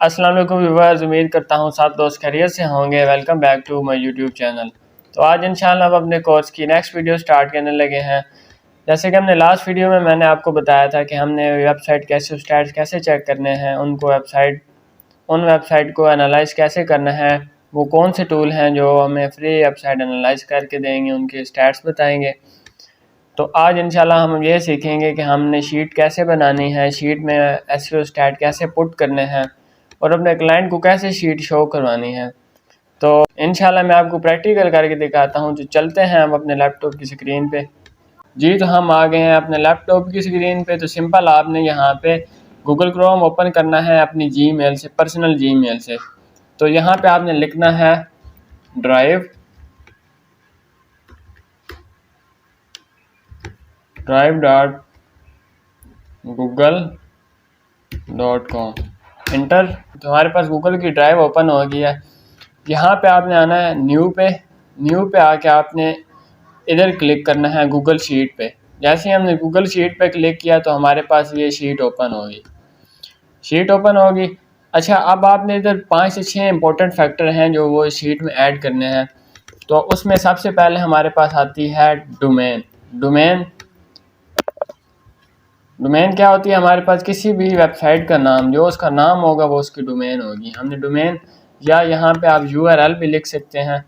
अस्सलाम वालेकुम व्यूअर्स, उम्मीद करता हूँ सब दोस्त खैरियत से होंगे। Welcome back to my YouTube channel. तो आज इंशाल्लाह हम अपने कोर्स की नेक्स्ट वीडियो स्टार्ट करने लगे हैं। जैसे कि हमने लास्ट वीडियो में मैंने आपको बताया था कि हमने वेबसाइट कैसे स्टैट्स कैसे चेक करने हैं, उन वेबसाइट को एनालाइज कैसे करना है, वो कौन से टूल हैं जो हमें फ्री वेबसाइट एनालाइज करके देंगे, उनके स्टैट्स बताएंगे। तो आज इंशाल्लाह हम ये सीखेंगे कि हमने शीट कैसे बनानी है, शीट में एसईओ स्टैट कैसे पुट करने हैं और अपने क्लाइंट को कैसे शीट शो करवानी है। तो इंशाल्लाह मैं आपको प्रैक्टिकल करके दिखाता हूँ। जो चलते हैं हम अपने लैपटॉप की स्क्रीन पे। जी, तो हम आ गए हैं अपने लैपटॉप की स्क्रीन पे। तो सिंपल आपने यहाँ पे गूगल क्रोम ओपन करना है अपनी जीमेल से, पर्सनल जीमेल से। तो यहाँ पे आपने लिखना है drive.google.com इंटर। तो हमारे पास गूगल की ड्राइव ओपन हो गई है। यहाँ पे आपने आना है न्यू पे आके आपने इधर क्लिक करना है गूगल शीट पे। जैसे ही हमने गूगल शीट पे क्लिक किया तो हमारे पास ये शीट ओपन होगी। अच्छा, अब आपने इधर 5 से 6 इंपॉर्टेंट फैक्टर हैं जो वो शीट में ऐड करने हैं। तो उसमें सबसे पहले हमारे पास आती है डोमेन क्या होती है? हमारे पास किसी भी वेबसाइट का नाम, जो उसका नाम होगा वो उसकी डोमेन होगी। हमने डोमेन, या यहाँ पे आप यूआरएल भी लिख सकते हैं।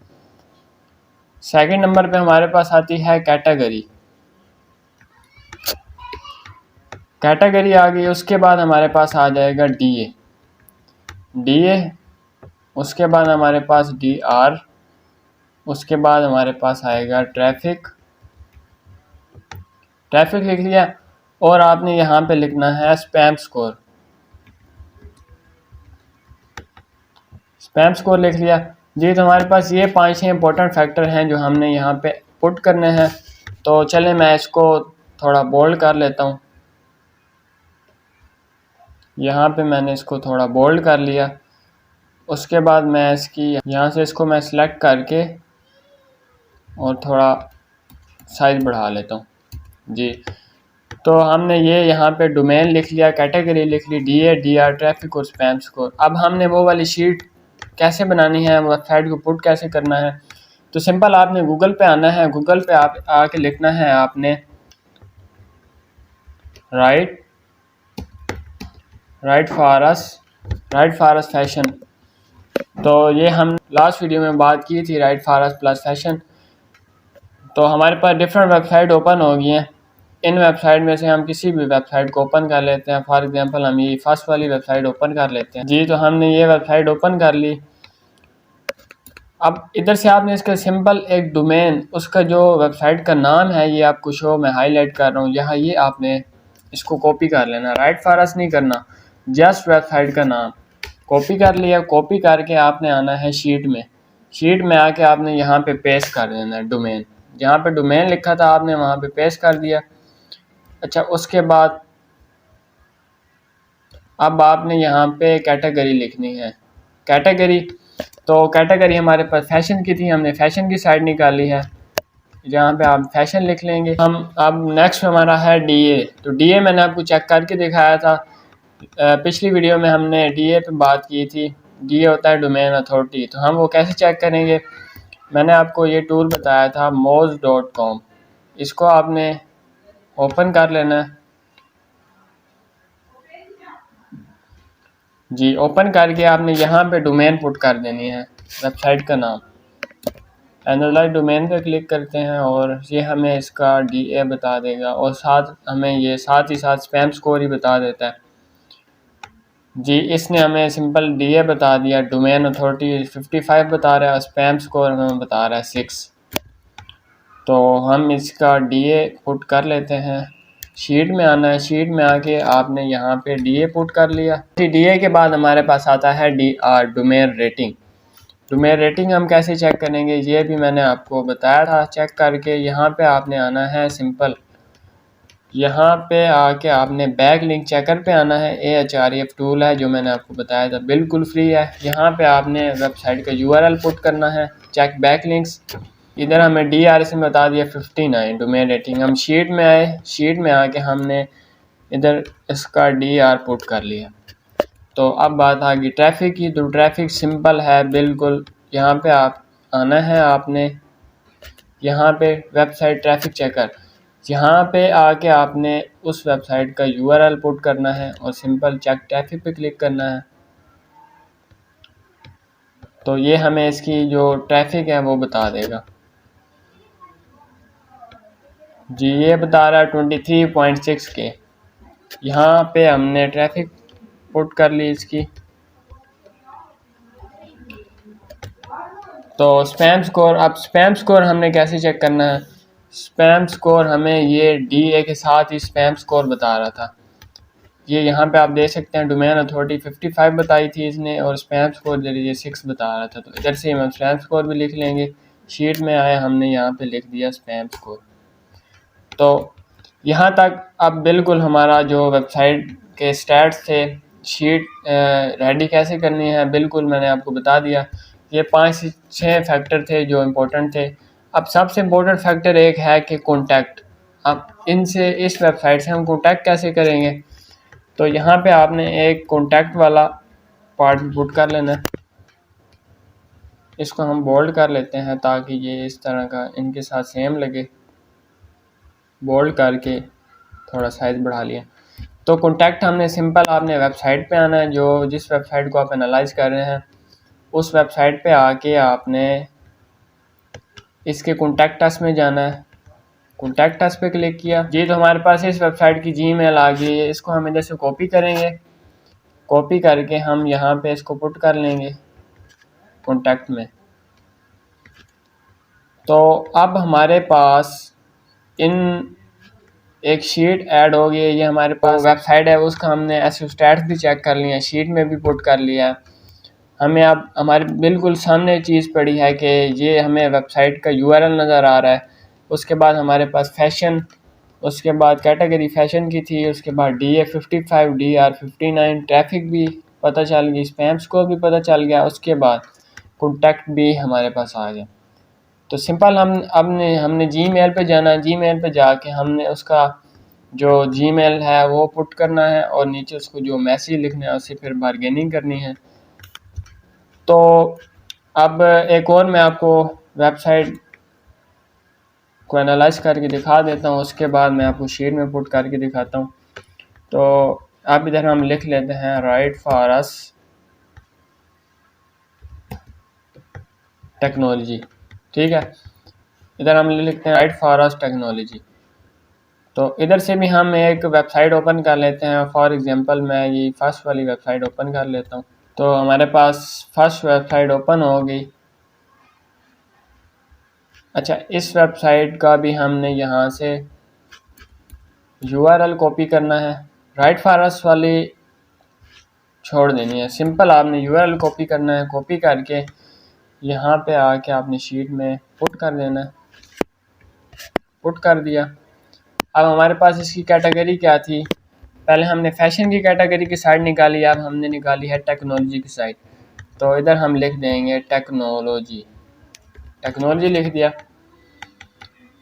सेकंड नंबर पे हमारे पास आती है कैटेगरी आ गई। उसके बाद हमारे पास आ जाएगा डीए, उसके बाद हमारे पास डीआर, उसके बाद हमारे पास आएगा ट्रैफिक लिख लिया। और आपने यहाँ पे लिखना है स्पैम स्कोर लिख लिया। जी, तो हमारे पास ये 5-6 इंपॉर्टेंट फैक्टर हैं जो हमने यहाँ पे पुट करने हैं। तो चले मैं इसको थोड़ा बोल्ड कर लेता हूँ। यहाँ पे मैंने इसको थोड़ा बोल्ड कर लिया। उसके बाद मैं इसकी यहाँ से इसको मैं सिलेक्ट करके और थोड़ा साइज बढ़ा लेता हूँ। जी, तो हमने ये यहाँ पे डोमेन लिख लिया, कैटेगरी लिख ली, डीआर, ट्रैफिक और स्पैम स्कोर। अब हमने वो वाली शीट कैसे बनानी है, वेबसाइट को पुट कैसे करना है। तो सिंपल आपने गूगल पे आना है। गूगल पे आप आके लिखना है आपने राइट फॉर अस फैशन। तो ये हम लास्ट वीडियो में बात की थी, right for us plus fashion. तो हमारे पास डिफरेंट वेबसाइट ओपन हो गई हैं। इन वेबसाइट में से हम किसी भी वेबसाइट को ओपन कर लेते हैं। फॉर एग्जांपल हम ये फर्स्ट वाली वेबसाइट ओपन कर लेते हैं। जी, तो हमने ये वेबसाइट ओपन कर ली। अब इधर से आपने इसका सिंपल एक डोमेन, उसका जो वेबसाइट का नाम है, ये आपको शो मैं हाईलाइट कर रहा हूँ यहाँ, ये आपने इसको कॉपी कर लेना। राइट फॉर अस नहीं करना, जस्ट वेबसाइट का नाम कॉपी कर लिया। कॉपी करके आपने आना है शीट में आके आपने यहाँ पे पेस्ट कर देना है डोमेन। जहाँ पे डोमेन लिखा था आपने वहाँ पे पेस्ट कर दिया। अच्छा, उसके बाद अब आपने यहाँ पे कैटेगरी लिखनी है। तो कैटेगरी हमारे पास फैशन की थी, हमने फैशन की साइड निकाली है। जहाँ पे आप फैशन लिख लेंगे। हम अब नेक्स्ट हमारा है डीए। तो डीए मैंने आपको चेक करके दिखाया था। पिछली वीडियो में हमने डीए पे बात की थी। डीए होता है डोमेन अथॉरिटी। तो हम वो कैसे चेक करेंगे? मैंने आपको ये टूल बताया था moz.com। इसको आपने ओपन कर लेना है। जी, ओपन करके आपने यहाँ पे डोमेन पुट कर देनी है, वेबसाइट का नाम। एनालाइज डोमेन पे क्लिक करते हैं और ये हमें इसका डीए बता देगा और हमें ये साथ ही साथ स्पैम स्कोर ही बता देता है। जी, इसने हमें सिंपल डीए बता दिया। डोमेन अथॉरिटी 55 बता रहा है, स्पैम स्कोर हमें बता रहा है 6। तो हम इसका डीए पुट कर लेते हैं। शीट में आना है। शीट में आके आपने यहाँ पे डीए पुट कर लिया। डीए के बाद हमारे पास आता है डीआर, डोमेन रेटिंग हम कैसे चेक करेंगे ये भी मैंने आपको बताया था। चेक करके यहाँ पे आपने आना है सिंपल, यहाँ पे आके आपने बैक लिंक चेकर पे आना है। AHREF टूल है जो मैंने आपको बताया था, बिल्कुल फ्री है। यहाँ पे आपने वेबसाइट का URL पुट करना है, चेक बैक लिंक्स। इधर हमें DRS में बता दिया 59 डोमेन रेटिंग। हम शीट में आए, शीट में आके हमने इधर इसका DR पुट कर लिया। तो अब बात आ गई ट्रैफिक की। तो ट्रैफिक सिंपल है बिल्कुल। यहाँ पे आप आना है, आपने यहाँ पे वेबसाइट ट्रैफिक चेकर, यहाँ पे आके आपने उस वेबसाइट का URL पुट करना है और सिंपल चेक ट्रैफिक पे क्लिक करना है। तो ये हमें इसकी जो ट्रैफिक है वो बता देगा जी। ये बता रहा है 23.6 के। यहाँ पे हमने ट्रैफिक पुट कर ली इसकी। तो स्पैम स्कोर, अब स्पैम स्कोर हमने कैसे चेक करना है? स्पैम स्कोर हमें ये DA के साथ ही स्पैम स्कोर बता रहा था। ये यहाँ पे आप देख सकते हैं डोमेन अथॉरिटी 55 बताई थी इसने और स्पैम स्कोर ये 6 बता रहा था। तो इधर से हम स्पैम स्कोर भी लिख लेंगे। शीट में आया, हमने यहाँ पे लिख दिया स्पैम स्कोर। तो यहाँ तक अब बिल्कुल हमारा जो वेबसाइट के स्टैट्स थे, शीट रेडी कैसे करनी है, बिल्कुल मैंने आपको बता दिया। ये 5 से 6 फैक्टर थे जो इम्पोर्टेंट थे। अब सबसे इम्पोर्टेंट फैक्टर एक है कि कॉन्टैक्ट। अब इनसे, इस वेबसाइट से हम कॉन्टैक्ट कैसे करेंगे? तो यहाँ पे आपने एक कॉन्टैक्ट वाला पार्ट पुट कर लेना है। इसको हम बोल्ड कर लेते हैं ताकि ये इस तरह का इनके साथ सेम लगे। बोल्ड करके थोड़ा साइज़ बढ़ा लिया। तो कॉन्टैक्ट हमने सिंपल, आपने वेबसाइट पे आना है, जो जिस वेबसाइट को आप एनालाइज कर रहे हैं उस वेबसाइट पे आके आपने इसके कॉन्टैक्ट अस में जाना है। कॉन्टैक्ट अस पे क्लिक किया जी, तो हमारे पास इस वेबसाइट की जीमेल आ गई है। इसको हम इधर से कॉपी करेंगे, कॉपी करके हम यहाँ पे इसको पुट कर लेंगे कॉन्टैक्ट में। तो अब हमारे पास इन एक शीट ऐड हो गई है। ये हमारे पास वेबसाइट है, उसका हमने SEO स्टैट्स भी चेक कर लिया है, शीट में भी पुट कर लिया है। हमें अब हमारे बिल्कुल सामने चीज़ पड़ी है कि ये हमें वेबसाइट का URL नज़र आ रहा है। उसके बाद हमारे पास फैशन, उसके बाद कैटेगरी फैशन की थी, उसके बाद DA 55, DR 59, ट्रैफिक भी पता चल गई, स्पैम स्कोर भी पता चल गया, उसके बाद कॉन्टैक्ट भी हमारे पास आ गया। तो सिंपल हमने जीमेल पे जाना है। जीमेल पे जाके हमने उसका जो जीमेल है वो पुट करना है और नीचे उसको जो मैसेज लिखना है उससे फिर बारगेनिंग करनी है। तो अब एक और मैं आपको वेबसाइट को एनालाइज करके दिखा देता हूँ, उसके बाद मैं आपको शीट में पुट करके दिखाता हूँ। तो अब इधर हम लिख लेते हैं राइट फॉर अस टेक्नोलॉजी, ठीक है। इधर हम लिखते हैं राइट फॉर अस टेक्नोलॉजी। तो इधर से भी हम एक वेबसाइट ओपन कर लेते हैं। फॉर एग्जांपल मैं ये फर्स्ट वाली वेबसाइट ओपन कर लेता हूँ। तो हमारे पास फर्स्ट वेबसाइट ओपन हो गई। अच्छा, इस वेबसाइट का भी हमने यहाँ से URL कॉपी करना है। राइट फॉर अस वाली छोड़ देनी है। सिंपल आपने URL कॉपी करना है, कॉपी करके यहाँ पे आके आपने शीट में पुट कर देना है। पुट कर दिया। अब हमारे पास इसकी कैटेगरी क्या थी? पहले हमने फैशन की कैटेगरी की साइड निकाली, अब हमने निकाली है टेक्नोलॉजी की साइड। तो इधर हम लिख देंगे टेक्नोलॉजी, टेक्नोलॉजी लिख दिया।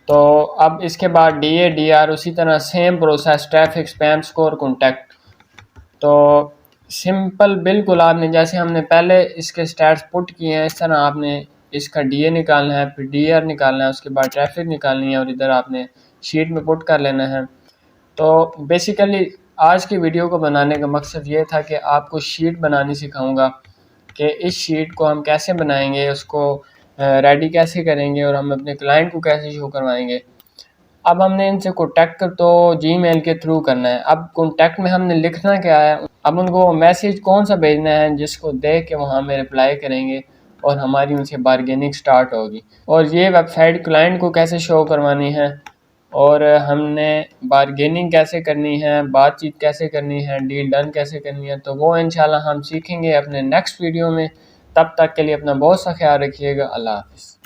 तो अब इसके बाद DA DR उसी तरह same process, traffic, spam score, contact. तो सिंपल बिल्कुल आपने जैसे हमने पहले इसके स्टैट्स पुट किए हैं इस तरह आपने इसका DA निकालना है, फिर DR निकालना है, उसके बाद ट्रैफिक निकालनी है और इधर आपने शीट में पुट कर लेना है। तो बेसिकली आज की वीडियो को बनाने का मकसद ये था कि आपको शीट बनानी सिखाऊंगा कि इस शीट को हम कैसे बनाएंगे, उसको रेडी कैसे करेंगे और हम अपने क्लाइंट को कैसे शो करवाएंगे। अब हमने इनसे कॉन्टैक्ट तो जीमेल के थ्रू करना है। अब कॉन्टैक्ट में हमने लिखना क्या है, अब उनको मैसेज कौन सा भेजना है जिसको देख के वो हमें रिप्लाई करेंगे और हमारी उनसे बारगेनिंग स्टार्ट होगी। और ये वेबसाइट क्लाइंट को कैसे शो करवानी है और हमने बारगेनिंग कैसे करनी है, बातचीत कैसे करनी है, डील डन कैसे करनी है, तो वो इंशाल्लाह हम सीखेंगे अपने नेक्स्ट वीडियो में। तब तक के लिए अपना बहुत सा ख्याल रखिएगा। अल्लाह हाफ़िज़।